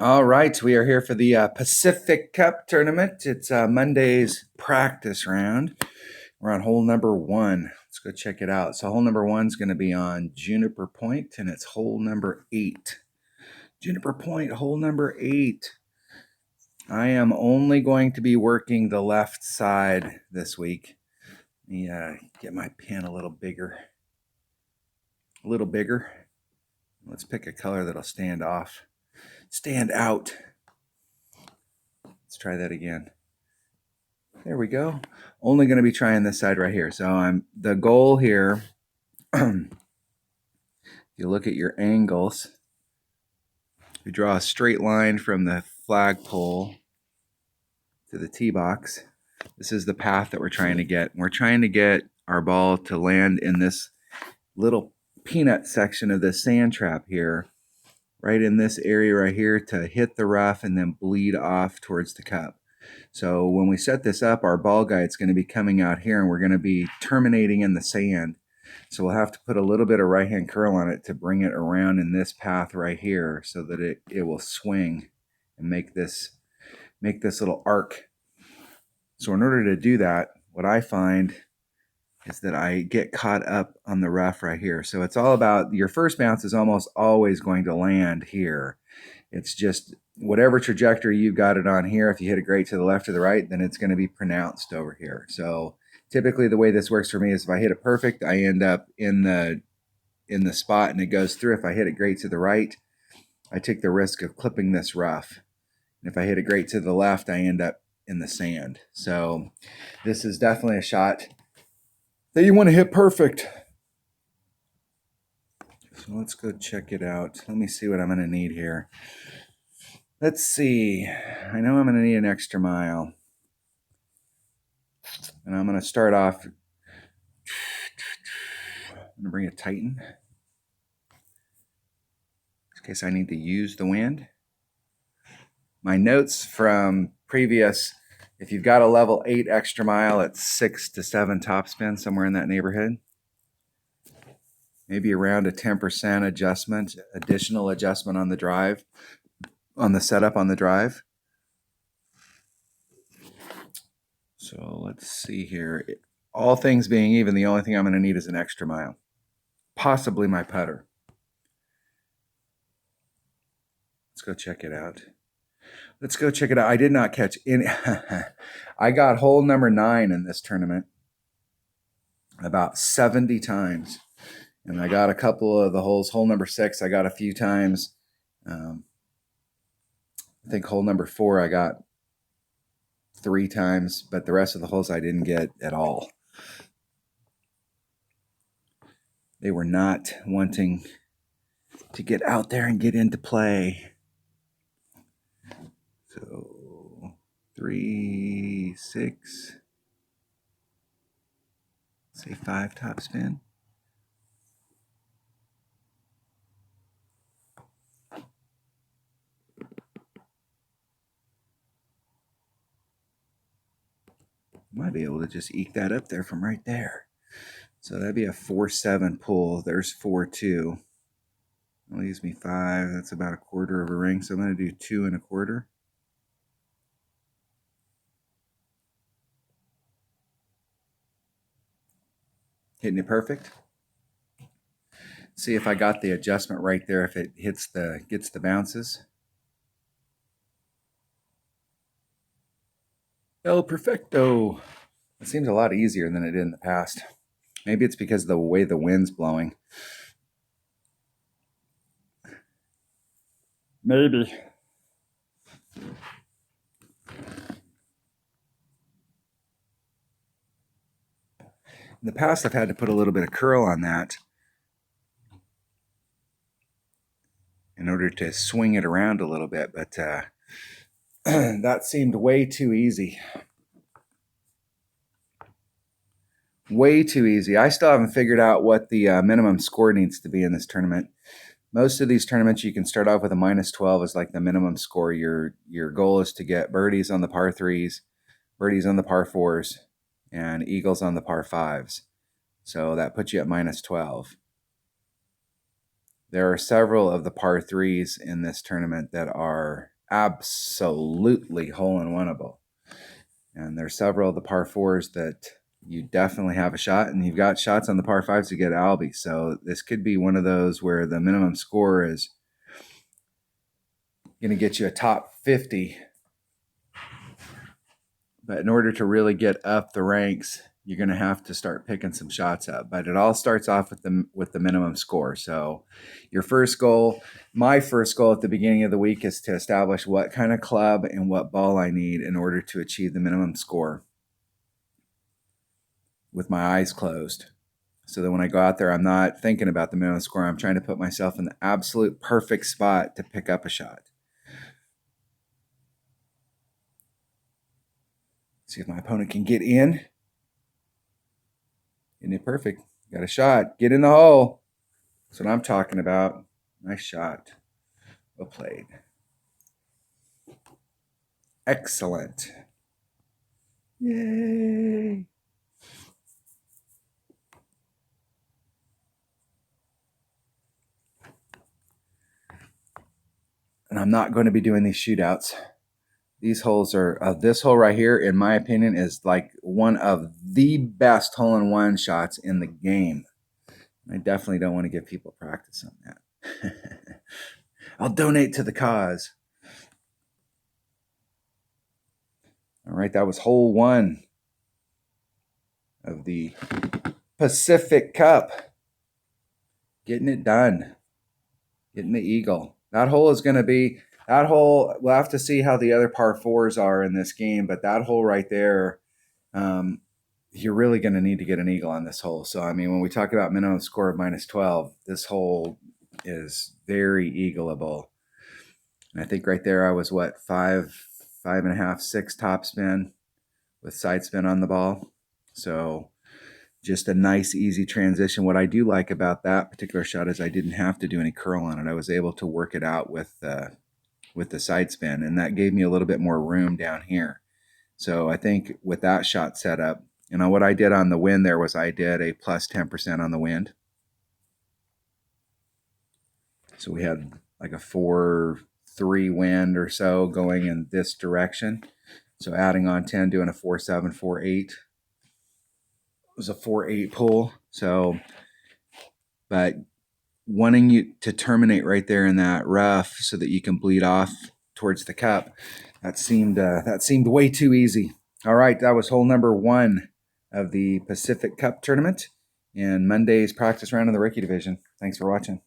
All right, we are here for the Pacific Cup tournament. It's Monday's practice round. We're on hole number 1. Let's go check it out. So hole number 1 is going to be on Juniper Point, and it's hole number 8. Juniper Point, hole number 8. I am only going to be working the left side this week. Let me get my pin a little bigger. Let's pick a color that'll stand out. Let's try that again. There we go. Only going to be trying this side right here. So the goal here, if you look at your angles, you draw a straight line from the flagpole to the tee box. This is the path that we're trying to get. We're trying to get our ball to land in this little peanut section of the sand trap here, right in this area right here, to hit the rough and then bleed off towards the cup. So when we set this up, our ball guide's going to be coming out here, and we're going to be terminating in the sand. So we'll have to put a little bit of right-hand curl on it to bring it around in this path right here so that it will swing and make this little arc. So in order to do that, what I find is that I get caught up on the rough right here. So it's all about, your first bounce is almost always going to land here. It's just whatever trajectory you got it on here. If you hit it great to the left or the right, then it's going to be pronounced over here. So typically the way this works for me is if I hit it perfect, I end up in the spot and it goes through. If I hit it great to the right, I take the risk of clipping this rough. And if I hit it great to the left, I end up in the sand. So this is definitely a shot that you want to hit perfect. So let's go check it out. Let me see what I'm going to need here. Let's see. I know I'm going to need an extra mile. And I'm going to start off. I'm going to bring a Titan in case I need to use the wind. My notes from previous, if you've got a level 8 extra mile, it's 6 to 7 topspin, somewhere in that neighborhood. Maybe around a 10% adjustment, additional adjustment on the drive, on the setup on the drive. So let's see here. All things being even, the only thing I'm going to need is an extra mile. Possibly my putter. Let's go check it out. I did not catch any. I got hole number 9 in this tournament about 70 times. And I got a couple of the holes. Hole number 6, I got a few times. I think hole number 4, I got 3 times, but the rest of the holes I didn't get at all. They were not wanting to get out there and get into play. So 3, 6, say 5 topspin. Might be able to just eke that up there from right there. So that'd be a 4-7 pull. There's 4-2. That leaves me 5. That's about a quarter of a ring. So I'm going to do 2 1/4. Hitting it perfect. See if I got the adjustment right there. If it gets the bounces. El perfecto. It seems a lot easier than it did in the past. Maybe it's because of the way the wind's blowing. Maybe. In the past, I've had to put a little bit of curl on that in order to swing it around a little bit, but that seemed way too easy. Way too easy. I still haven't figured out what the minimum score needs to be in this tournament. Most of these tournaments, you can start off with a -12 as like the minimum score. Your goal is to get birdies on the par 3s, birdies on the par 4s, and eagles on the par 5s. So that puts you at -12. There are several of the par threes in this tournament that are absolutely hole-in-oneable. And there's several of the par fours that you definitely have a shot, and you've got shots on the par fives to get Albie. So this could be one of those where the minimum score is going to get you a top 50. But in order to really get up the ranks, you're going to have to start picking some shots up. But it all starts off with the minimum score. So your first goal, my first goal at the beginning of the week, is to establish what kind of club and what ball I need in order to achieve the minimum score with my eyes closed. So that when I go out there, I'm not thinking about the minimum score. I'm trying to put myself in the absolute perfect spot to pick up a shot. See if my opponent can get in. Isn't it perfect? Got a shot. Get in the hole. That's what I'm talking about. Nice shot. Well played. Excellent. Yay. And I'm not going to be doing these shootouts. These holes are, this hole right here, in my opinion, is like one of the best hole-in-one shots in the game. I definitely don't want to give people practice on that. I'll donate to the cause. All right, that was hole 1 of the Pacific Cup. Getting it done. Getting the eagle. That hole is going to be, that hole, we'll have to see how the other par 4s are in this game, but that hole right there, you're really going to need to get an eagle on this hole. So, I mean, when we talk about minimum score of -12, this hole is very eagleable. And I think right there I was, what, 5.5, 6 topspin with side spin on the ball. So just a nice, easy transition. What I do like about that particular shot is I didn't have to do any curl on it. I was able to work it out with the side spin, and that gave me a little bit more room down here. So I think with that shot set up, you know, what I did on the wind there was I did a plus 10% on the wind. So we had like a 4-3 wind or so going in this direction. So adding on 10, doing a 4-7, 4-8. It was a 4-8 pull. So, but wanting you to terminate right there in that rough so that you can bleed off towards the cup, that seemed way too easy. All right, that was hole number 1 of the Pacific Cup tournament and Monday's practice round in the rookie division. Thanks for watching.